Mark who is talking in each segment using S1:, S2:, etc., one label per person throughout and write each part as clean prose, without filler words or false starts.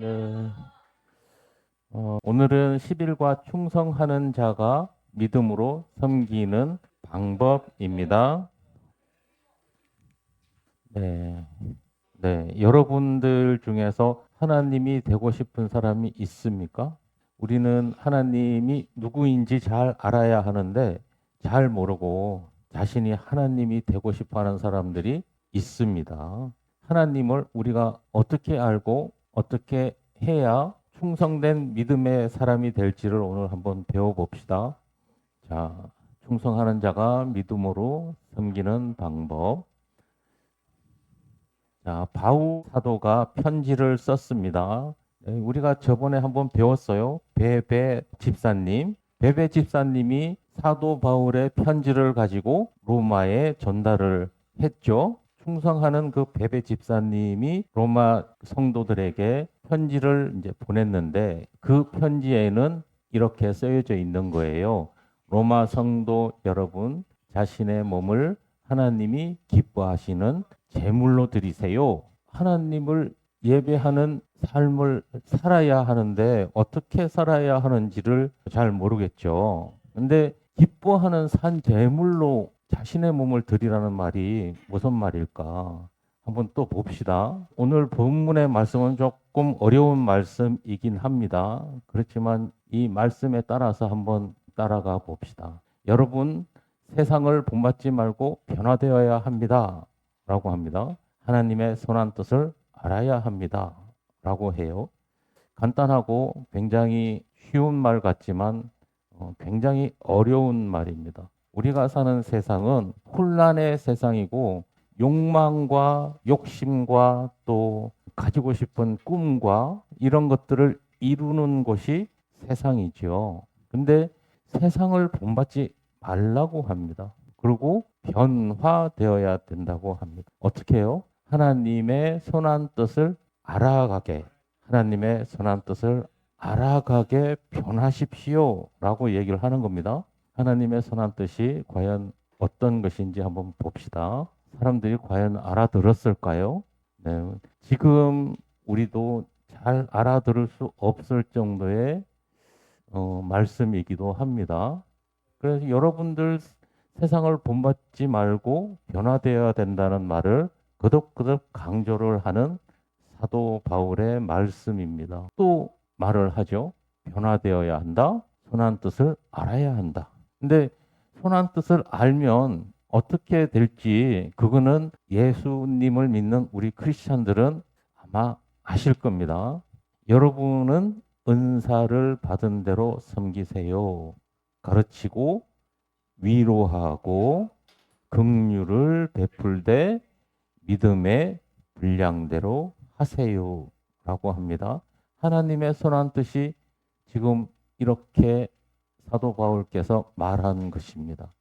S1: 네. 오늘은 11과 충성하는 자가 믿음으로 섬기는 방법입니다. 네. 네. 여러분들 중에서 하나님이 되고 싶은 사람이 있습니까? 우리는 하나님이 누구인지 잘 알아야 하는데 잘 모르고 자신이 하나님이 되고 싶어 하는 사람들이 있습니다. 하나님을 우리가 어떻게 알고 어떻게 해야 충성된 믿음의 사람이 될지를 오늘 한번 배워봅시다. 자, 충성하는 자가 믿음으로 섬기는 방법. 자, 바울 사도가 편지를 썼습니다. 네, 우리가 저번에 한번 배웠어요. 베베 집사님. 베베 집사님이 사도 바울의 편지를 가지고 로마에 전달을 했죠. 충성하는 그 베베 집사님이 로마 성도들에게 편지를 이제 보냈는데 그 편지에는 이렇게 쓰여져 있는 거예요. 로마 성도 여러분, 자신의 몸을 하나님이 기뻐하시는 제물로 드리세요. 하나님을 예배하는 삶을 살아야 하는데 어떻게 살아야 하는지를 잘 모르겠죠. 근데 기뻐하는 산 제물로 자신의 몸을 드리라는 말이 무슨 말일까? 한번 또 봅시다. 오늘 본문의 말씀은 조금 어려운 말씀이긴 합니다. 그렇지만 이 말씀에 따라서 한번 따라가 봅시다. 여러분, 세상을 본받지 말고 변화되어야 합니다. 라고 합니다. 하나님의 선한 뜻을 알아야 합니다. 라고 해요. 간단하고 굉장히 쉬운 말 같지만 굉장히 어려운 말입니다. 우리가 사는 세상은 혼란의 세상이고 욕망과 욕심과 또 가지고 싶은 꿈과 이런 것들을 이루는 곳이 세상이죠. 근데 세상을 본받지 말라고 합니다. 그리고 변화되어야 된다고 합니다. 어떻게 해요? 하나님의 선한 뜻을 알아가게, 하나님의 선한 뜻을 알아가게 변하십시오 라고 얘기를 하는 겁니다. 하나님의 선한 뜻이 과연 어떤 것인지 한번 봅시다. 사람들이 과연 알아들었을까요? 네, 지금 우리도 잘 알아들을 수 없을 정도의 말씀이기도 합니다. 그래서 여러분들 세상을 본받지 말고 변화되어야 된다는 말을 거듭거듭 강조를 하는 사도 바울의 말씀입니다. 또 말을 하죠. 변화되어야 한다. 선한 뜻을 알아야 한다. 근데 선한 뜻을 알면 어떻게 될지 그거는 예수님을 믿는 우리 크리스찬들은 아마 아실 겁니다. 여러분은 은사를 받은 대로 섬기세요. 가르치고 위로하고 긍휼을 베풀되 믿음의 분량대로 하세요. 라고 합니다. 하나님의 선한 뜻이 지금 이렇게 사도 바울께서 말한 것입니다.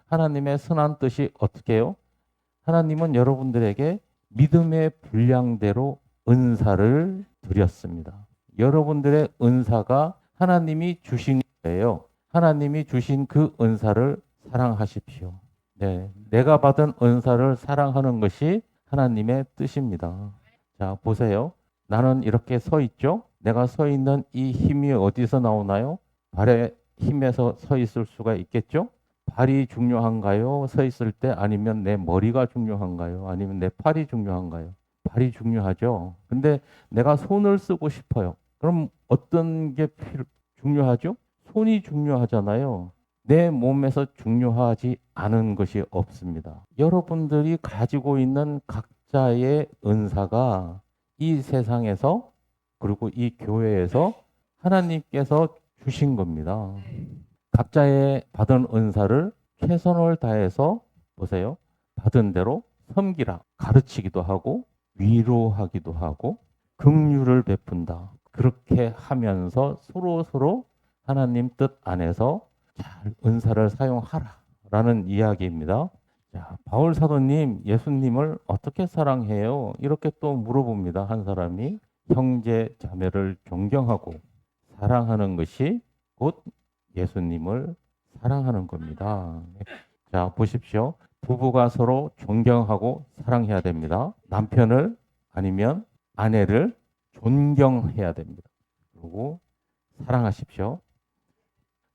S1: 하나님의 선한 뜻이 어떻게 해요? 하나님은 여러분들에게 믿음의 분량대로 은사를 드렸습니다. 여러분들의 은사가 하나님이 주신 거예요. 하나님이 주신 그 은사를 사랑하십시오. 네, 내가 받은 은사를 사랑하는 것이 하나님의 뜻입니다. 자, 보세요. 나는 이렇게 서 있죠? 내가 서 있는 이 힘이 어디서 나오나요? 발의 힘에서 서 있을 수가 있겠죠? 발이 중요한가요? 서 있을 때 아니면 내 머리가 중요한가요? 아니면 내 팔이 중요한가요? 발이 중요하죠. 근데 내가 손을 쓰고 싶어요. 그럼 어떤 게 중요하죠? 손이 중요하잖아요. 내 몸에서 중요하지 않은 것이 없습니다. 여러분들이 가지고 있는 각자의 은사가 이 세상에서 그리고 이 교회에서 하나님께서 주신 겁니다. 각자의 받은 은사를 최선을 다해서 보세요. 받은 대로 섬기라. 가르치기도 하고 위로하기도 하고 긍휼을 베푼다. 그렇게 하면서 서로 하나님 뜻 안에서 잘 은사를 사용하라라는 이야기입니다. 자, 바울 사도님, 예수님을 어떻게 사랑해요? 이렇게 또 물어봅니다. 한 사람이 형제 자매를 존경하고 사랑하는 것이 곧 예수님을 사랑하는 겁니다. 자, 보십시오. 부부가 서로 존경하고 사랑해야 됩니다. 남편을 아니면 아내를 존경해야 됩니다. 그리고 사랑하십시오.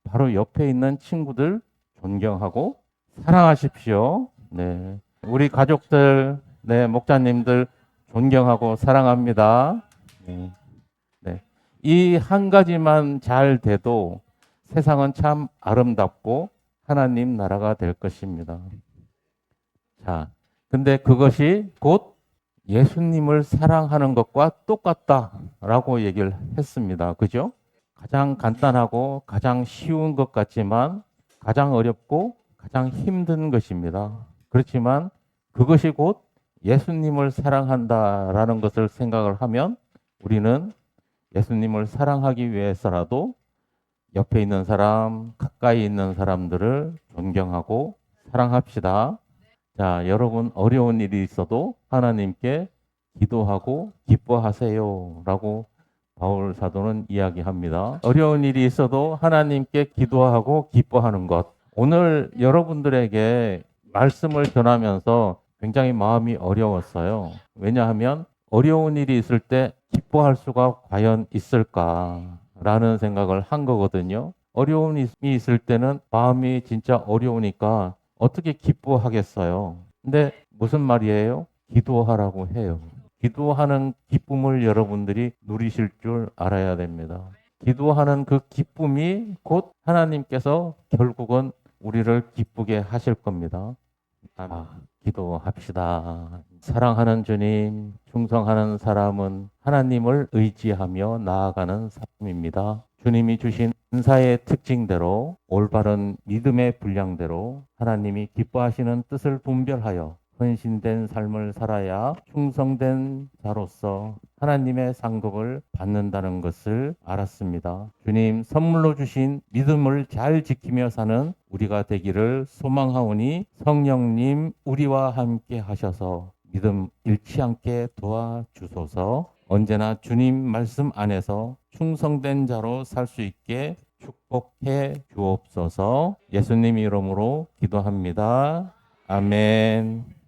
S1: 바로 옆에 있는 친구들 존경하고 사랑하십시오. 네. 우리 가족들, 네, 목자님들 존경하고 사랑합니다. 네. 네. 이 한 가지만 잘 돼도 세상은 참 아름답고 하나님 나라가 될 것입니다. 자, 근데 그것이 곧 예수님을 사랑하는 것과 똑같다라고 얘기를 했습니다. 그죠? 가장 간단하고 가장 쉬운 것 같지만 가장 어렵고 가장 힘든 것입니다. 그렇지만 그것이 곧 예수님을 사랑한다라는 것을 생각을 하면 우리는 예수님을 사랑하기 위해서라도 옆에 있는 사람, 가까이 있는 사람들을 존경하고 사랑합시다. 자, 여러분 어려운 일이 있어도 하나님께 기도하고 기뻐하세요. 라고 바울 사도는 이야기합니다. 어려운 일이 있어도 하나님께 기도하고 기뻐하는 것. 오늘 여러분들에게 말씀을 전하면서 굉장히 마음이 어려웠어요. 왜냐하면 어려운 일이 있을 때 기뻐할 수가 과연 있을까라는 생각을 한 거거든요. 어려움이 있을 때는 마음이 진짜 어려우니까 어떻게 기뻐하겠어요? 근데 무슨 말이에요? 기도하라고 해요. 기도하는 기쁨을 여러분들이 누리실 줄 알아야 됩니다. 기도하는 그 기쁨이 곧 하나님께서 결국은 우리를 기쁘게 하실 겁니다. 기도합시다. 사랑하는 주님, 충성하는 사람은 하나님을 의지하며 나아가는 사람입니다. 주님이 주신 은사의 특징대로 올바른 믿음의 분량대로 하나님이 기뻐하시는 뜻을 분별하여 헌신된 삶을 살아야 충성된 자로서 하나님의 상급을 받는다는 것을 알았습니다. 주님 선물로 주신 믿음을 잘 지키며 사는 우리가 되기를 소망하오니 성령님 우리와 함께 하셔서 믿음 잃지 않게 도와주소서. 언제나 주님 말씀 안에서 충성된 자로 살 수 있게 축복해 주옵소서. 예수님 이름으로 기도합니다. 아멘.